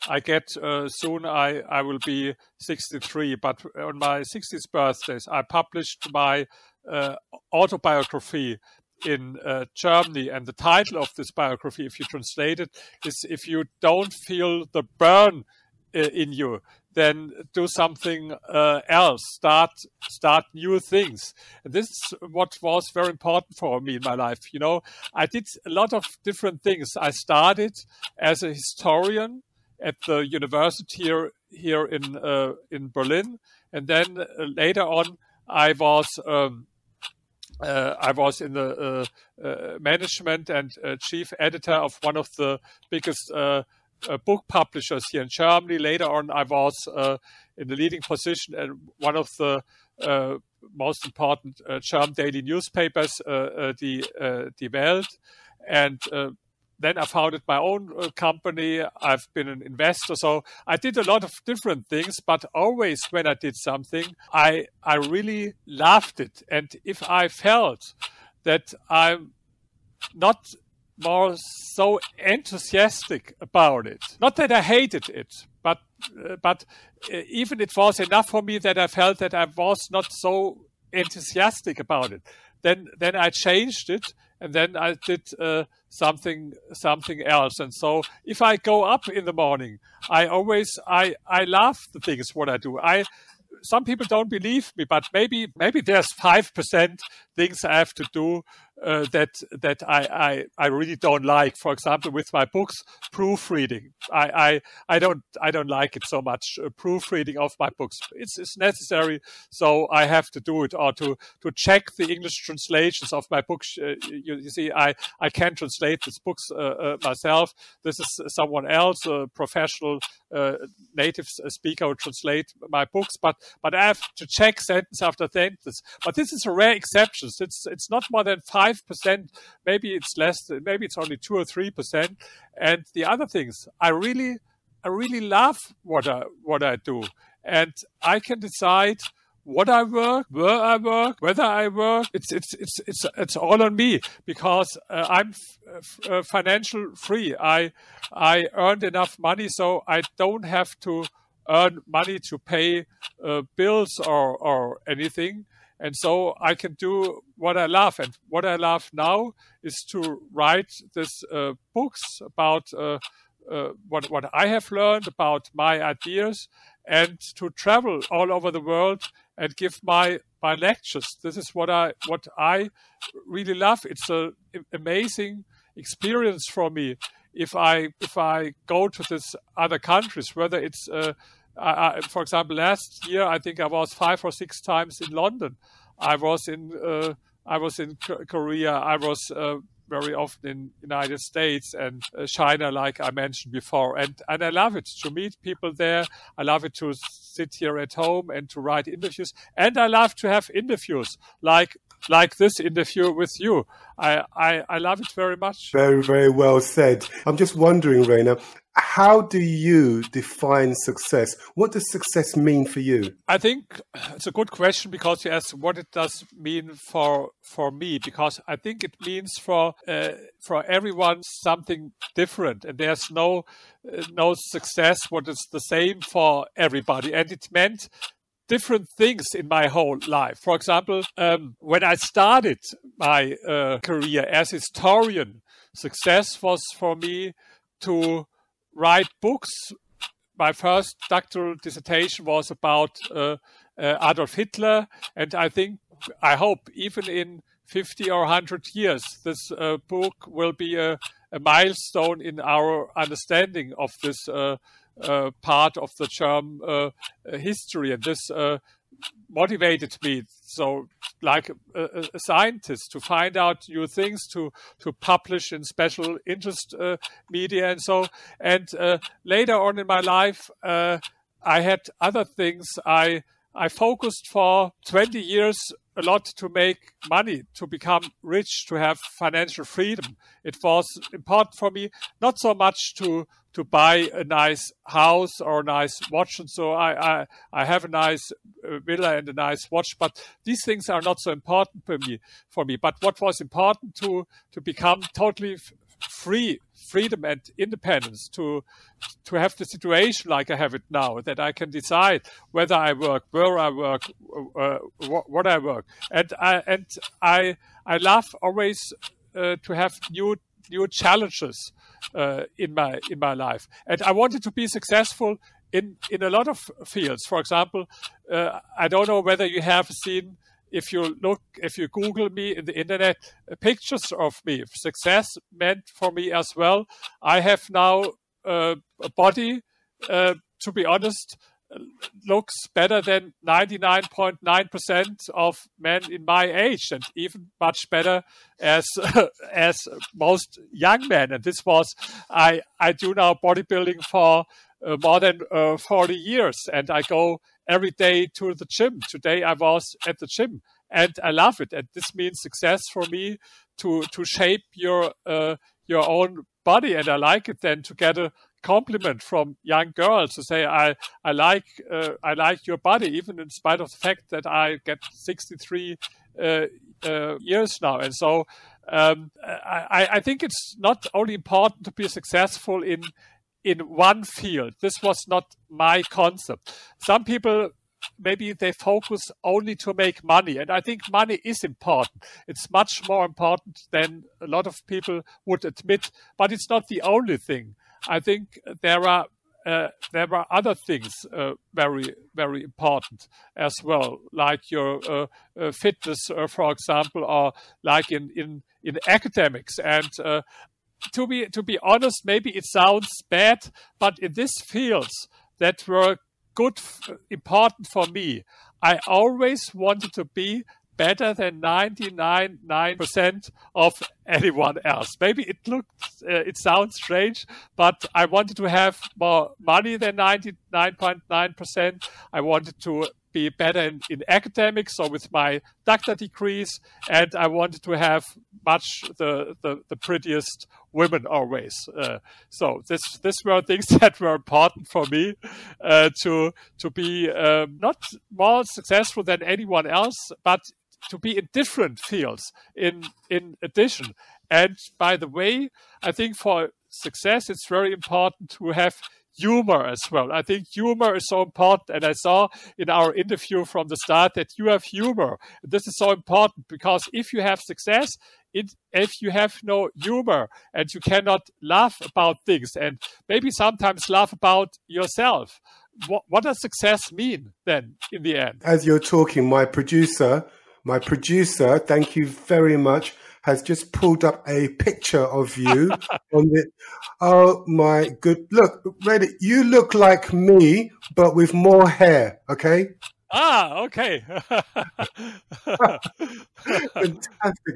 I get soon I will be 63. But on my 60th birthdays, I published my autobiography in Germany, and the title of this biography, if you translate it, is "If you don't feel the burn in you, then do something else. Start new things." And this is what was very important for me in my life. I did a lot of different things. I started as a historian at the university here in Berlin, and then later on I was in the management and chief editor of one of the biggest book publishers here in Germany. Later on, I was in the leading position at one of the most important German daily newspapers, Die Welt. And then I founded my own company. I've been an investor. So I did a lot of different things, but always when I did something, I really loved it. And if I felt that I'm not more so enthusiastic about it, not that I hated it, but even it was enough for me that I felt that I was not so enthusiastic about it, then I changed it. And then I did something else. And so if I go up in the morning, I love the things what I do. Some people don't believe me, but maybe there's 5% things I have to do that I really don't like. For example, with my books, proofreading. I don't like it so much. Proofreading of my books. It's necessary, so I have to do it, or to check the English translations of my books. You see, I can't translate these books myself. This is someone else, a professional native speaker, who translate my books. But I have to check sentence after sentence. But this is a rare exception. It's not more than 5%. Maybe it's less. Maybe it's only 2 or 3%. And the other things, I really love what I do, and I can decide what I work, where I work, whether I work. It's all on me, because I'm financial free. I earned enough money, so I don't have to earn money to pay bills or anything. And so I can do what I love. And what I love now is to write these books about what I have learned, about my ideas, and to travel all over the world and give my lectures. This is what I really love. It's an amazing experience for me if I go to these other countries, whether it's for example, last year I think I was 5 or 6 times in London. I was in Korea. I was very often in United States and China, like I mentioned before. And I love it to meet people there. I love it to sit here at home and to write interviews. And I love to have interviews like this interview with you. I love it very much. Very, very well said. I'm just wondering, Rainer, how do you define success? What does success mean for you? I think it's a good question because you asked what it does mean for me, because I think it means for everyone something different, and there's no success what is the same for everybody, and it meant different things in my whole life. For example, when I started my career as historian, success was for me to write books. My first doctoral dissertation was about Adolf Hitler, and I hope even in 50 or 100 years, this book will be a milestone in our understanding of this part of the German history, and this motivated me. So, like a scientist, to find out new things, to publish in special interest media, and so. And later on in my life, I had other things. I focused for 20 years a lot to make money, to become rich, to have financial freedom. It was important for me, not so much to buy a nice house or a nice watch, and so I have a nice villa and a nice watch, but these things are not so important for me. But what was important to become totally freedom and independence, to have the situation like I have it now, that I can decide whether I work, where I work, what I work, and I love always to have new challenges in my life, and I wanted to be successful in a lot of fields. For example, I don't know whether you have seen, if you Google me in the internet, pictures of me. Success meant for me as well. I have now a body, to be honest, looks better than 99.9% of men in my age, and even much better as most young men. And this was, I do now bodybuilding for more than 40 years, and I go every day to the gym. Today I was at the gym, and I love it. And this means success for me to shape your own body, and I like it then to get a compliment from young girls to say I like your body, even in spite of the fact that I get 63 years now. And so I think it's not only important to be successful in one field. This was not my concept. Some people, maybe they focus only to make money, and I think money is important. It's much more important than a lot of people would admit, but it's not the only thing. I think there are other things very, very important as well, like your fitness, for example, or like in academics. And to be honest, maybe it sounds bad, but in these fields that were important for me, I always wanted to be better than 99.9% of anyone else. Maybe it sounds strange, but I wanted to have more money than 99.9%. I wanted to be better in academics, or with my doctor degrees, and I wanted to have much the prettiest women always. So this were things that were important for me to be not more successful than anyone else, but to be in different fields in addition. And by the way, I think for success, it's very important to have humor as well. I think humor is so important, and I saw in our interview from the start that you have humor. This is so important, because if you have success, if you have no humor and you cannot laugh about things, and maybe sometimes laugh about yourself, what does success mean then in the end? As you're talking, my producer, thank you very much, has just pulled up a picture of you on the. Oh my good! Look, Rainer, you look like me, but with more hair. Okay, Okay. Fantastic.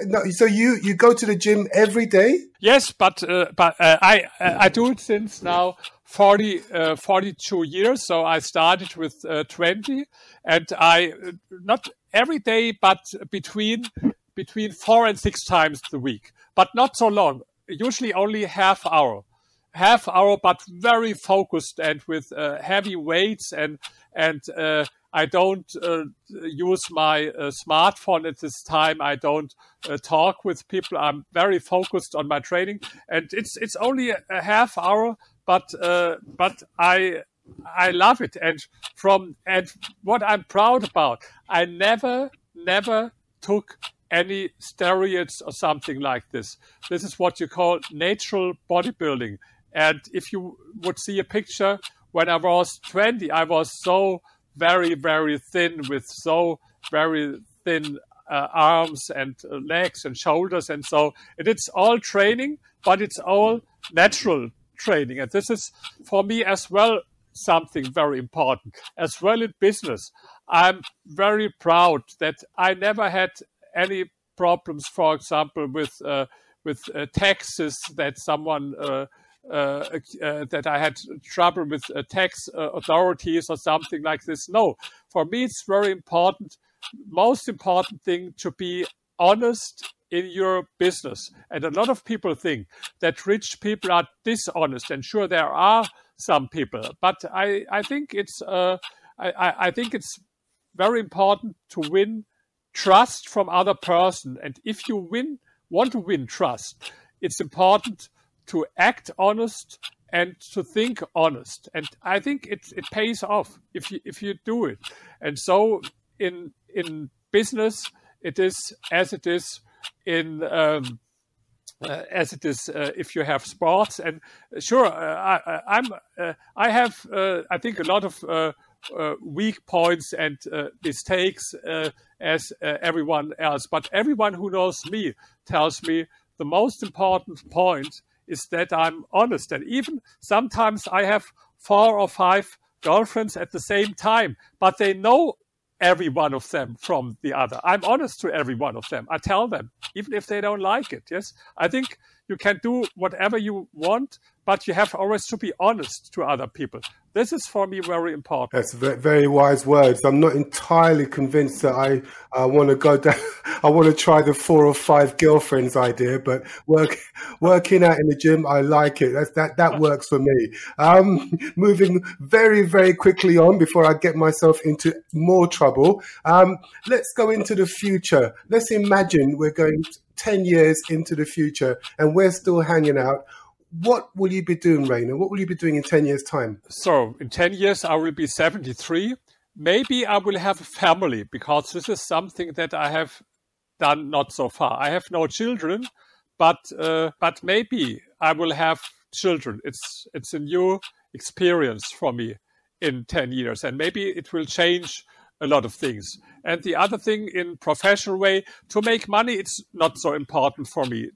No, so you go to the gym every day? Yes, but I do it since now 42 years. So I started with 20, and I not every day, but between 4 and 6 times a week, but not so long. Usually only half hour, but very focused and with heavy weights and I don't use my smartphone at this time. I don't talk with people. I'm very focused on my training, and it's only a half hour, but I love it. And what I'm proud about, I never took any steroids or something like this. This is what you call natural bodybuilding. And if you would see a picture when I was 20, I was so very, very thin with so very thin arms and legs and shoulders. And so it's all training, but it's all natural training. And this is for me as well something very important. As well in business, I'm very proud that I never had any problems, for example, with taxes, that someone that I had trouble with tax authorities or something like this. No, for me it's very important, most important thing, to be honest in your business. And a lot of people think that rich people are dishonest, and sure there are some people, but I think it's I think it's very important to win trust from other person. And if you want to win trust, it's important to act honest and to think honest. And I think it pays off if you do it. And so in business, it is as it is in if you have sports. And sure, I have I think a lot of weak points and mistakes as everyone else. But everyone who knows me tells me the most important point is that I'm honest. And even sometimes I have 4 or 5 girlfriends at the same time, but they know every one of them from the other. I'm honest to every one of them. I tell them, even if they don't like it. Yes, I think you can do whatever you want, but you have always to be honest to other people. This is for me very important. That's very wise words. I'm not entirely convinced that I want to go down. I want to try the 4 or 5 girlfriends idea, but working out in the gym, I like it. That works for me. Moving very, very quickly on before I get myself into more trouble. Let's go into the future. Let's imagine we're going 10 years into the future and we're still hanging out. What will you be doing, Rainer? What will you be doing in 10 years' time? So in 10 years, I will be 73. Maybe I will have a family, because this is something that I have done not so far. I have no children, but maybe I will have children. It's a new experience for me in 10 years, and maybe it will change a lot of things. And the other thing, in professional way, to make money, it's not so important for me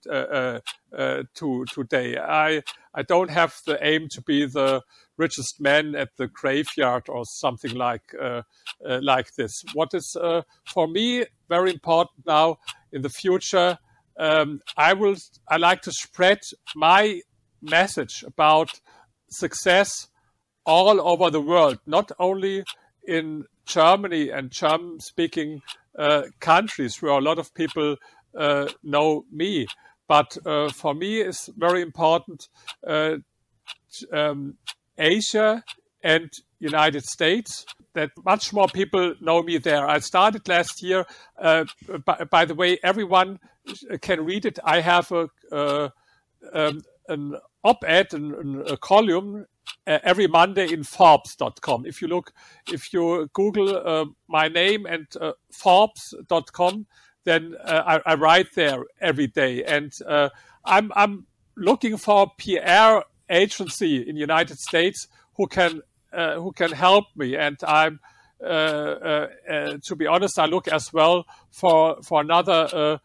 today. I don't have the aim to be the richest man at the graveyard or something like this. What is for me very important now in the future, I like to spread my message about success all over the world, not only in Germany and German-speaking countries where a lot of people know me. But for me, it's very important Asia and United States, that much more people know me there. I started last year. By the way, everyone can read it. I have an op-ed, a column every Monday in Forbes.com. If you Google my name and Forbes.com, then I write there every day. And I'm looking for a PR agency in the United States who can help me. And I'm to be honest, I look as well for another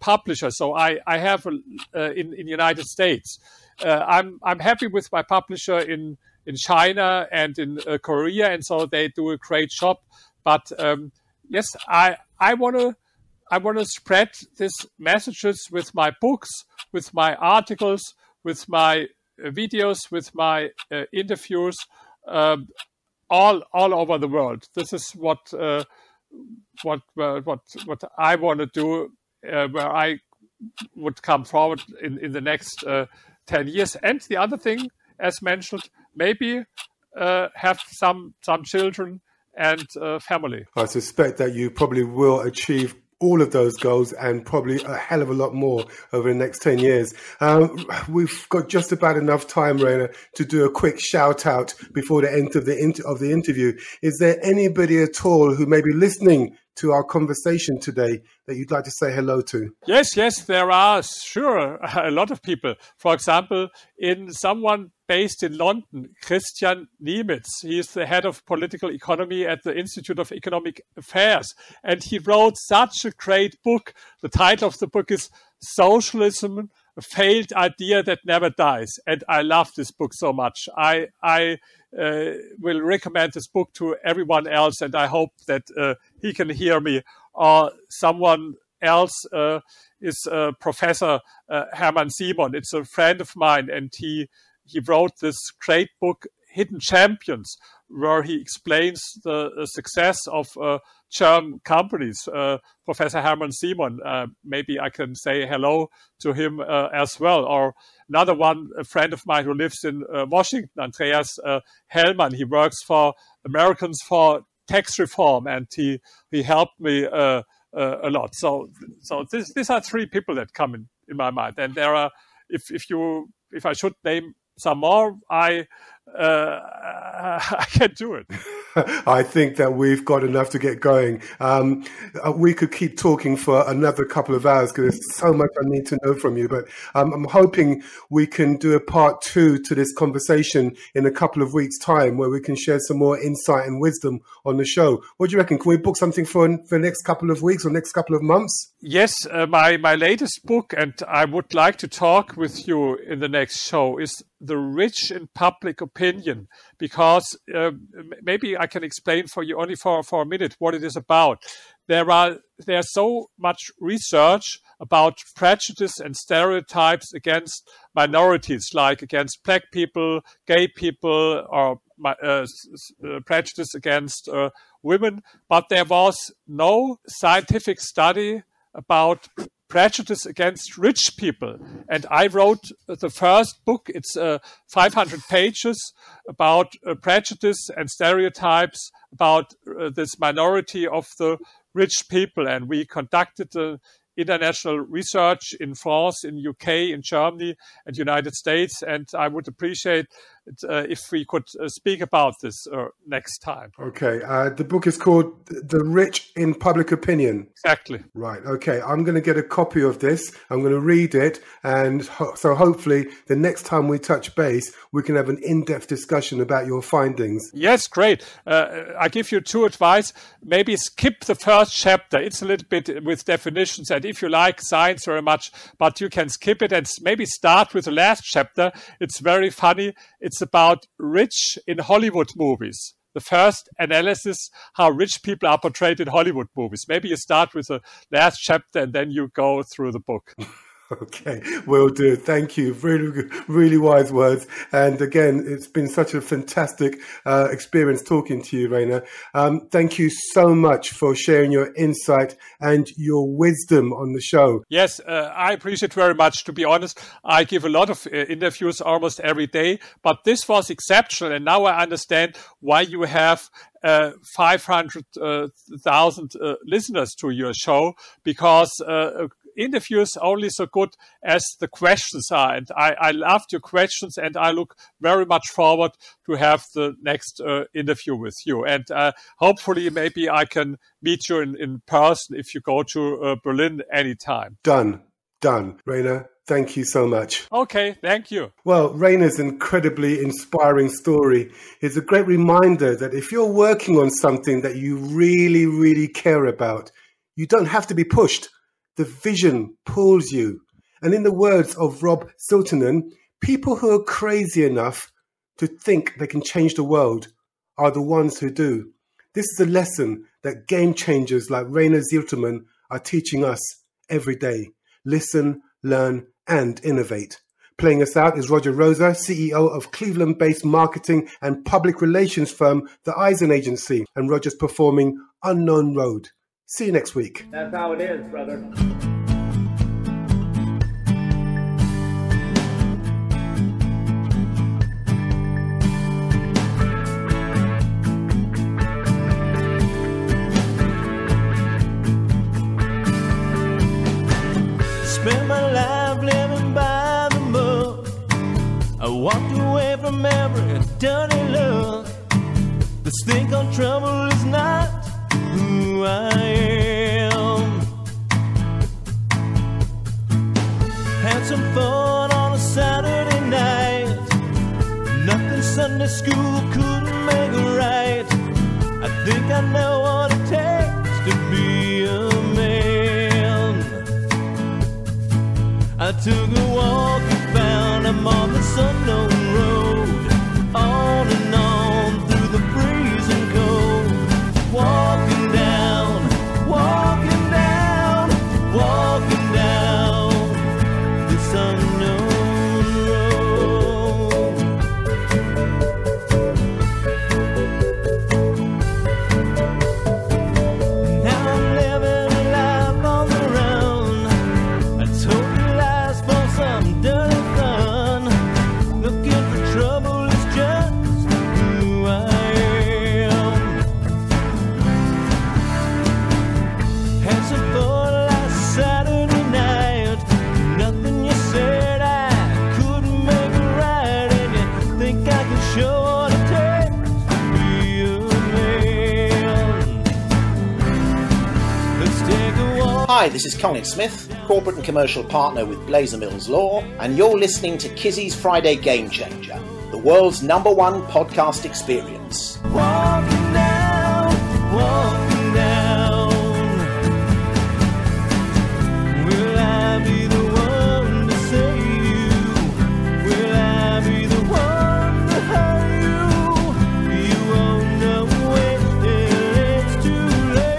publisher. So I have in the United States. I'm happy with my publisher in China and in Korea, and so they do a great job. But yes, I want to spread these messages with my books, with my articles, with my videos, with my interviews, all over the world. This is what I want to do, where I would come forward in the next 10 years. And the other thing, as mentioned, maybe have some children and family. I suspect that you probably will achieve all of those goals and probably a hell of a lot more over the next 10 years. We've got just about enough time, Rainer, to do a quick shout out before the end of the interview. Is there anybody at all who may be listening to our conversation today that you'd like to say hello to? Yes, there are, sure, a lot of people. For example, someone based in London, Christian Niemitz. He is the head of political economy at the Institute of Economic Affairs. And he wrote such a great book. The title of the book is Socialism, a Failed Idea That Never Dies. And I love this book so much. I will recommend this book to everyone else, and I hope that he can hear me. Or someone else is Professor Hermann Simon. It's a friend of mine, and he wrote this great book, Hidden Champions, where he explains the success of German companies. Professor Hermann Simon, maybe I can say hello to him as well. Or another one, a friend of mine who lives in Washington, Andreas Hellmann. He works for Americans for Tax Reform, and he helped me a lot. So these are three people that come in my mind. And there are, if I should name some more, I can do it. I think that we've got enough to get going. We could keep talking for another couple of hours because there's so much I need to know from you. But I'm hoping we can do a part 2 to this conversation in a couple of weeks' time, where we can share some more insight and wisdom on the show. What do you reckon? Can we book something for the next couple of weeks or next couple of months? Yes, my latest book, and I would like to talk with you in the next show, is The Rich in Public Opinion, because maybe I can explain for you only for a minute what it is about. There's so much research about prejudice and stereotypes against minorities, like against black people, gay people, or prejudice against women, but there was no scientific study about prejudice against rich people. And I wrote the first book. It's 500 pages about prejudice and stereotypes about this minority of the rich people. And we conducted international research in France, in UK, in Germany, and United States. And I would appreciate it if we could speak about this next time. Okay. The book is called The Rich in Public Opinion. Exactly. Right. Okay. I'm going to get a copy of this. I'm going to read it. And so hopefully the next time we touch base, we can have an in-depth discussion about your findings. Yes, great. I give you 2 advice. Maybe skip the first chapter. It's a little bit with definitions, and if you like science very much, but you can skip it and maybe start with the last chapter. It's very funny. It's about rich in Hollywood movies. The first analysis, how rich people are portrayed in Hollywood movies. Maybe you start with the last chapter and then you go through the book. Okay, will do. Thank you. Really, really wise words. And again, it's been such a fantastic experience talking to you, Rainer. Thank you so much for sharing your insight and your wisdom on the show. Yes, I appreciate it very much. To be honest, I give a lot of interviews almost every day, but this was exceptional. And now I understand why you have 500,000 listeners to your show, because interviews only so good as the questions are. And I loved your questions, and I look very much forward to have the next interview with you. And hopefully maybe I can meet you in person if you go to Berlin anytime. Done. Rainer, thank you so much. Okay, thank you. Well, Rainer's incredibly inspiring story is a great reminder that if you're working on something that you really, really care about, you don't have to be pushed. The vision pulls you. And in the words of Rob Zitelmann, people who are crazy enough to think they can change the world are the ones who do. This is a lesson that game changers like Rainer Zitelmann are teaching us every day. Listen, learn, and innovate. Playing us out is Roger Rosa, CEO of Cleveland-based marketing and public relations firm, The Eisen Agency, and Roger's performing Unknown Road. See you next week. That's how it is, brother. Spent my life living by the book. I walked away from every dirty look. This thing called trouble is not who I am. Had some fun on a Saturday night. Nothing Sunday school couldn't make it right. I think I know what it takes to be a man. I took a walk and found I'm on this unknown road. On and on through the freezing cold. Walking down, walking down, walking down this unknown road. Now I'm living a life on the run. I told you lies for some dirty fun. Looking for trouble is just who I am. Had some fun last Saturday night. Nothing you said I couldn't make it right. And you think I can show what it takes to be a man. Let's take a walk. Hi, this is Colin Smith, corporate and commercial partner with Blazer Mills Law, and you're listening to Kizzy's Friday Game Changer, the world's #1 podcast experience. Walking down, walking down. Will I be the one to save you? Will I be the one to hurt you? You won't know it till it's too late.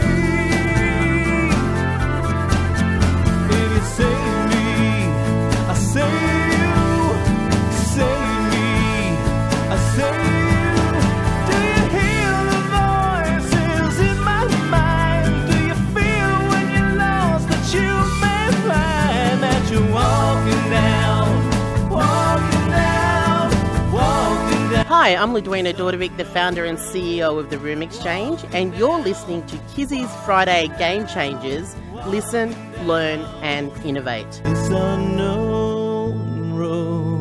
If you save me, I save you. Save me, I save you. Do you hear the voices in my mind? Do you feel when you're lost that you may find that you're walking down, walking down, walking down? Hi, I'm Ludwina Dordovic, the founder and CEO of The Room Exchange, and you're listening to Kizzy's Friday Game Changers. Listen, learn, and innovate. This unknown road.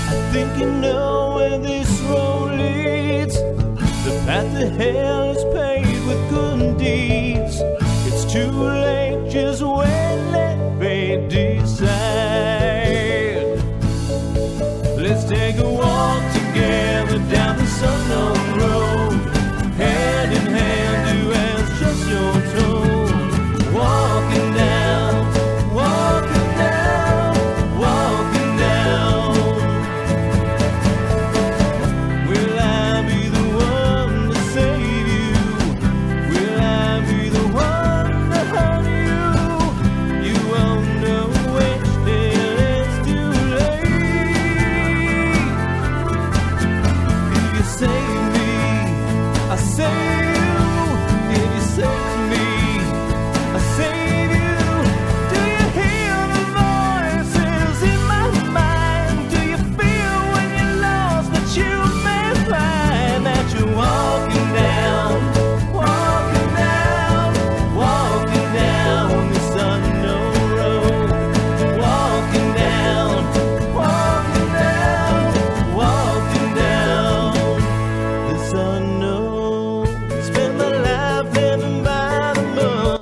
I think you know where this road leads. The path to hell is paved with good deeds. It's too late, just wait, let fate decide. Let's take a walk together down this unknown road. Hand in hand, do as just you're told. Walking down, walking down, walking down. Will I be the one to save you? Will I be the one to hurt you? You won't know which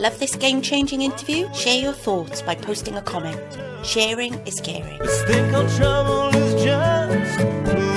love this game-changing interview? Share your thoughts by posting a comment. Sharing is caring. This thing called trouble is just